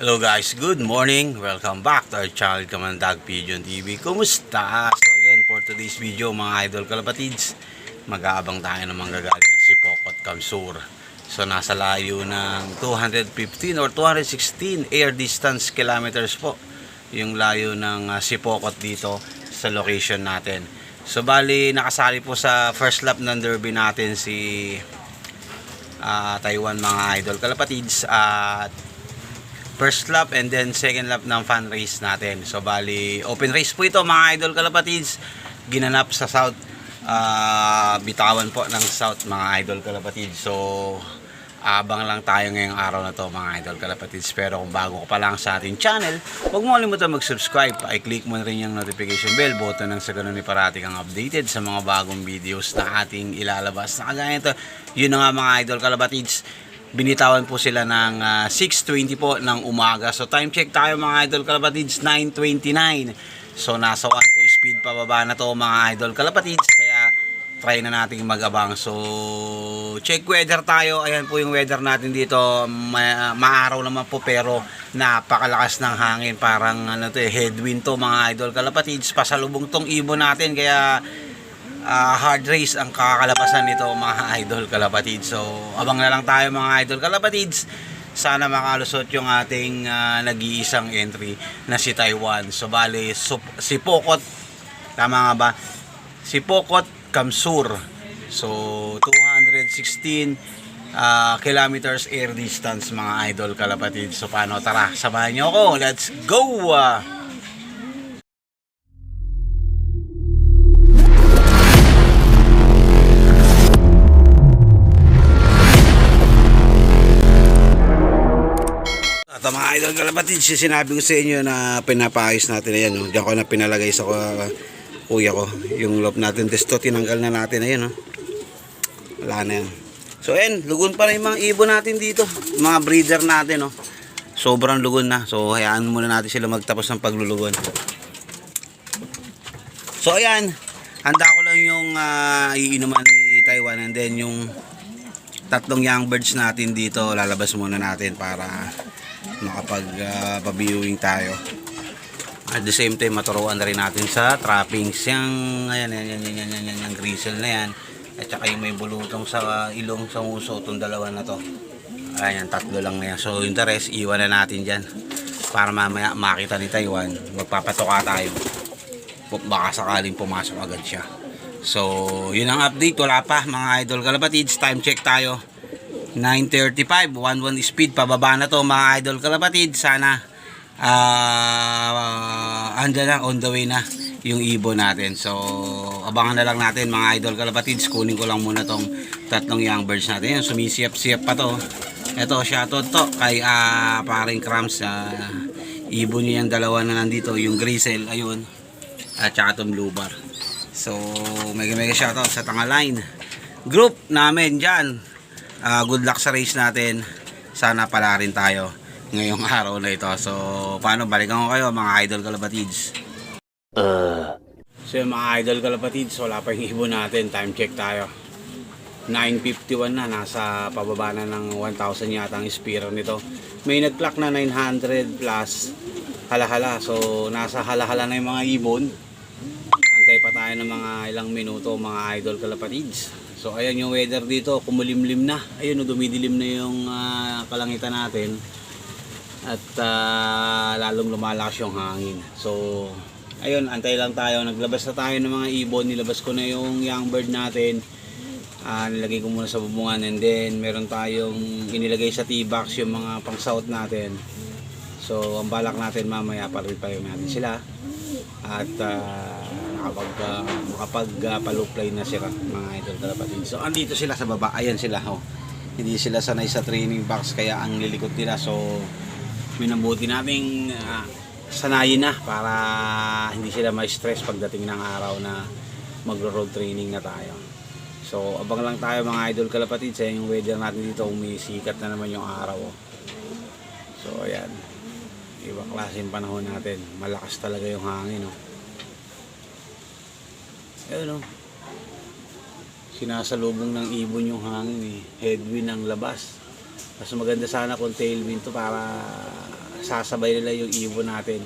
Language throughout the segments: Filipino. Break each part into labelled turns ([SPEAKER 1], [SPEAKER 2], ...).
[SPEAKER 1] Hello guys, good morning. Welcome back to our channel, Kamandag Pigeon TV. Kumusta? So yun, for today's video mga idol kalapatids, mag-aabang tayo ng manggagaling ng Sipokot Kamsur. So nasa layo ng 215 or 216 air distance kilometers po yung layo ng Sipokot dito sa location natin. So bali nakasali po sa first lap ng derby natin si Taiwan mga idol kalapatids at first lap and then second lap ng fan race natin. So bali open race po ito mga idol kalapatids, ginanap sa South Bitawan po ng South mga idol kalapatids. So abang lang tayo ngayong araw na to mga idol kalapatids. Pero kung bago ka pa lang sa ating channel, huwag mo kalimutan mag-subscribe, i-click mo rin yung notification bell button nang sa ganun parati kang updated sa mga bagong videos na ating ilalabas. Na kagaya ito, yun na nga mga idol kalapatids, binitawan po sila ng 6:20 po ng umaga. So time check tayo mga idol kalapatids, 9:29. So nasa 1-2 speed pababa na to mga idol kalapatids, kaya try na natin mag-abang. So check weather tayo. Ayan po yung weather natin dito. Maaraw naman po pero napakalakas ng hangin. Parang headwind to mga idol kalapatids. Pasalubong tong ibon natin, kaya hard race ang kakalabasan nito mga idol kalapatids. So abang na lang tayo mga idol kalapatids. Sana makalusot yung ating nag-iisang entry na si Taiwan. So bali Sipokot, tama nga ba? Sipokot Kamsur. So 216 kilometers air distance mga idol kalapatids. So paano, tara samahan nyo ako, let's go! Mga idol kalapatids, sinabi ko sa inyo na pinapaayos natin. Ayan, diyan ko na pinalagay sa kuya ko yung loop natin. Testo, tinanggal na natin. Ayan, wala na yan. So ayan, lugon pa na yung mga ibon natin dito, mga breeder natin. Sobrang lugon na. So hayaan muna natin sila magtapos ng paglulugon. So ayan, handa ko lang yung iinuman ni Taiwan, and then yung tatlong young birds natin dito lalabas muna natin para makapag-viewing tayo. At the same time maturuan na rin natin sa trappings. Yung yung grizzle na yan, at saka yung may bulutong sa ilong sa uso, itong dalawa na to. Ayan, tatlo lang na yan. So yung the rest iwan na natin dyan para mamaya makita ni Taiwan, magpapatoka tayo, baka sakaling pumasok agad siya. So yun ang update. Wala pa mga idol kalapatids, time check tayo, 9:35, 1-1 speed pababa na to mga idol kalapatid. Sana andyan na, on the way na yung ibon natin. So abangan na lang natin mga idol kalapatids. Kunin ko lang muna tong tatlong young birds natin. Yan, sumisiyap-siyap pa to. Ito, shoutout to kay paring Crumbs. Ibon niya yung dalawa na nandito, yung grizzle, ayun, at saka itong blue bar. So mega shoutout sa Tangaline group namin dyan. Good luck sa race natin. Sana pala rin tayo ngayong araw na ito. So paano, balikan ko kayo mga idol kalapatids. So yung mga idol kalapatids, wala pa yung ibon natin. Time check tayo, 9:51 na. Nasa pababa na ng 1,000 yata ang spear nito. May nag-clock na 900 plus halahala. So nasa halahala na yung mga ibon. Antay pa tayo ng mga ilang minuto mga idol kalapatids. So ayan yung weather dito, kumulimlim na. Ayun, dumidilim na yung kalangitan natin. At lalong lumalakas yung hangin. So ayun, antay lang tayo. Naglabas na tayo ng mga ibon. Nilabas ko na yung young bird natin. Nilagay ko muna sa bubungan, and then meron tayong inilagay sa tea box yung mga pang south natin. So ang balak natin mamaya, paripayo natin sila at makapag-paluplay na sila mga idol kalapatids. So andito sila sa baba, ayan sila. Hindi sila sanay sa training box, kaya ang lilikot nila. So minabuti nating sanayin na para hindi sila ma-stress pagdating ng araw na magro-road training na tayo. So abang lang tayo mga idol kalapatids. Yung weather natin dito, umisikat na naman yung araw. So ayan, ibang klaseng panahon natin. Malakas talaga yung hangin. Ayun, sinasalubong ng ibon yung hangin. Headwind ang labas. Mas maganda sana kung tailwind to para sasabay nila yung ibon natin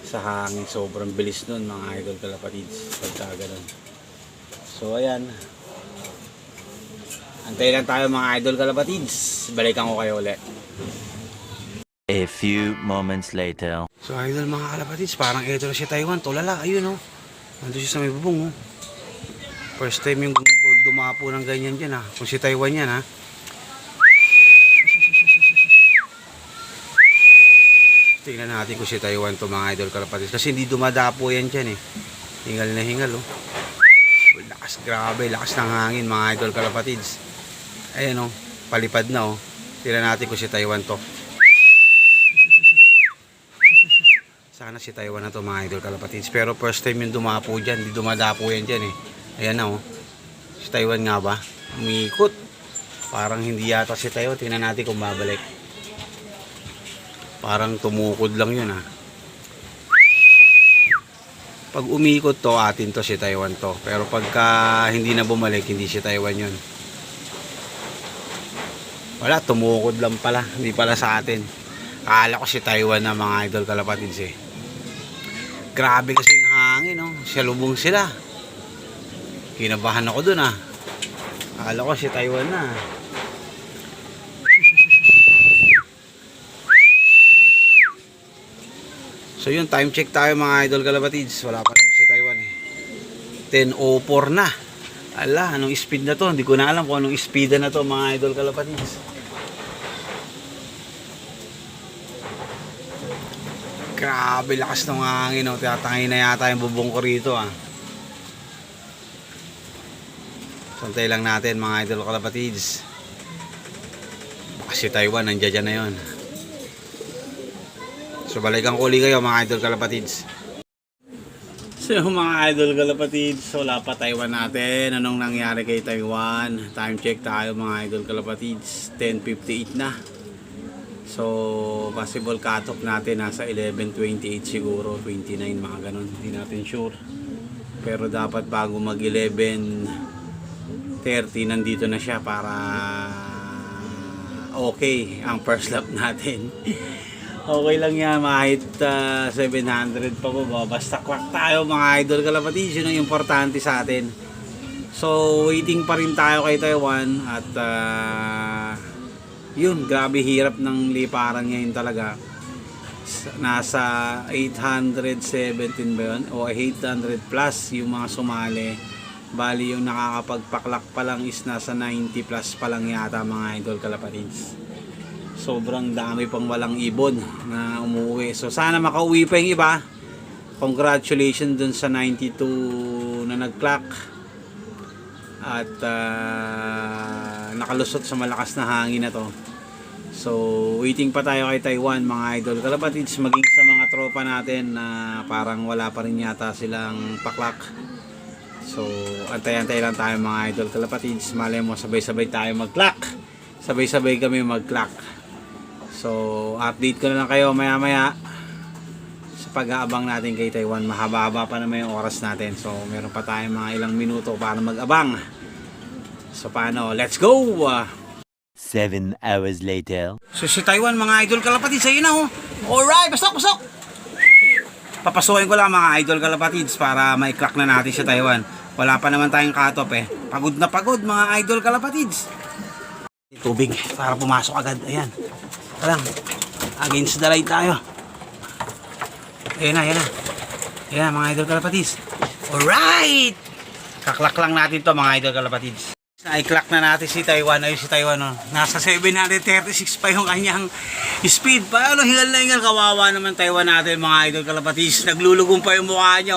[SPEAKER 1] sa hangin. Sobrang bilis nun mga idol kalapatids pagka ganun. So ayan, antay lang tayo mga idol kalapatids, balikan ko kayo ulit.
[SPEAKER 2] A few moments later.
[SPEAKER 1] So idol mga kalapatids, parang ito na si Taiwan, tulala, ayun oh, nandun siya sa may bubong oh. First time yung dumapo ng ganyan dyan kung si Taiwan yan Tingnan natin kung si Taiwan to mga idol kalapatids, kasi hindi dumadapo yan dyan hingal na hingal oh. Lakas, grabe, lakas ng hangin mga idol kalapatids. Ayan oh, palipad na oh. Tingnan natin kung si Taiwan to. Sana si Taiwan na to mga idol kalapatids, pero first time yung dumapo dyan, hindi dumadapo yan dyan Ayan na oh, si Taiwan nga ba? Umiikot, parang hindi yata si Taiwan. Tingnan natin kung babalik. Parang tumukod lang yun Pag umiikot to, atin to, si Taiwan to. Pero pagka hindi na bumalik, hindi si Taiwan yun. Wala, tumukod lang pala, hindi pala sa atin. Akala ko si Taiwan na mga idol kalapatids Grabe kasi yung hangin salubong sila. Kinabahan ako dun Akala ko si Taiwan na. So yun, time check tayo mga idol kalapatids. Wala pa naman si Taiwan 10:04 na. Ala, anong speed na to? Hindi ko na alam kung anong speed na to mga idol kalapatids. Grabe, lakas ng hangin Tinatangay na yata yung bubong ko rito Santay lang natin mga idol kalapatids. Baka si Taiwan nandiyan na yon. So balikan ko ulit kayo mga idol kalapatids. So mga idol kalapatids, wala pa Taiwan natin. Anong nangyari kay Taiwan? Time check tayo mga idol kalapatids, 10:58 na. So possible cut-off natin nasa 11:28 siguro, 29 mga ganun, hindi natin sure. Pero dapat bago mag 11:30 nandito na siya para okay ang first lap natin. Okay lang yan, kahit 700 pa ba, basta clock tayo mga idol kalapatids, yun ang importante sa atin. So waiting pa rin tayo kay Taiwan at yun, grabe hirap ng liparan ngayon talaga. Nasa 817 ba yun? O 800 plus yung mga sumali. Bali yung nakakapagpaklak pa lang is nasa 90 plus pa lang yata mga idol kalapatids. Sobrang dami pang walang ibon na umuwi. So sana makauwi pa yung iba. Congratulations dun sa 92 na nag-clock. At nakalusot sa malakas na hangin na to. So waiting pa tayo kay Taiwan mga idol kalapatids, maging sa mga tropa natin na parang wala pa rin yata silang paklak. So antay-antay lang tayo mga idol kalapatids. Malay mo sabay-sabay tayo mag-clock, sabay-sabay kami mag-clock. So update ko na lang kayo maya-maya sa pag-aabang natin kay Taiwan. Mahaba-haba pa naman yung oras natin, so meron pa tayong mga ilang minuto para mag-abang. So paano, let's go!
[SPEAKER 2] 7 hours later.
[SPEAKER 1] So si Taiwan mga idol kalapatids, ayun na Alright, pasok! Papasukin ko lang mga idol kalapatids para mai-clock na natin si Taiwan. Wala pa naman tayong cut-off Pagod na pagod mga idol kalapatids. Tubig para pumasok agad. Ayan. Alam, against the light tayo. Ayan na. Ayan mga idol kalapatids. Alright! Kaklak lang natin to mga idol kalapatids. Na-clock na natin si Taiwan. Ayun si Taiwan Nasa 736 pa yung kanyang speed. Paano hingal na hingal. Kawawa naman Taiwan natin mga idol kalapatids. Naglulugong pa yung mukha niya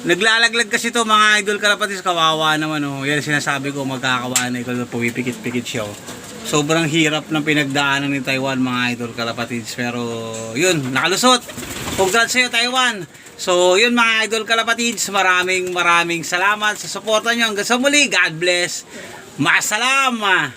[SPEAKER 1] Naglalaglag kasi to mga idol kalapatids. Kawawa naman Yan sinasabi ko, magkakawa na ikaw. Pumipikit-pikit siya Sobrang hirap ng pinagdaanan ni Taiwan mga idol kalapatids. Pero yun, nakalusot. Congrats sa'yo Taiwan. So yun mga idol kalapatids, maraming salamat sa suporta nyo. Hanggang sa muli, God bless. Masalama.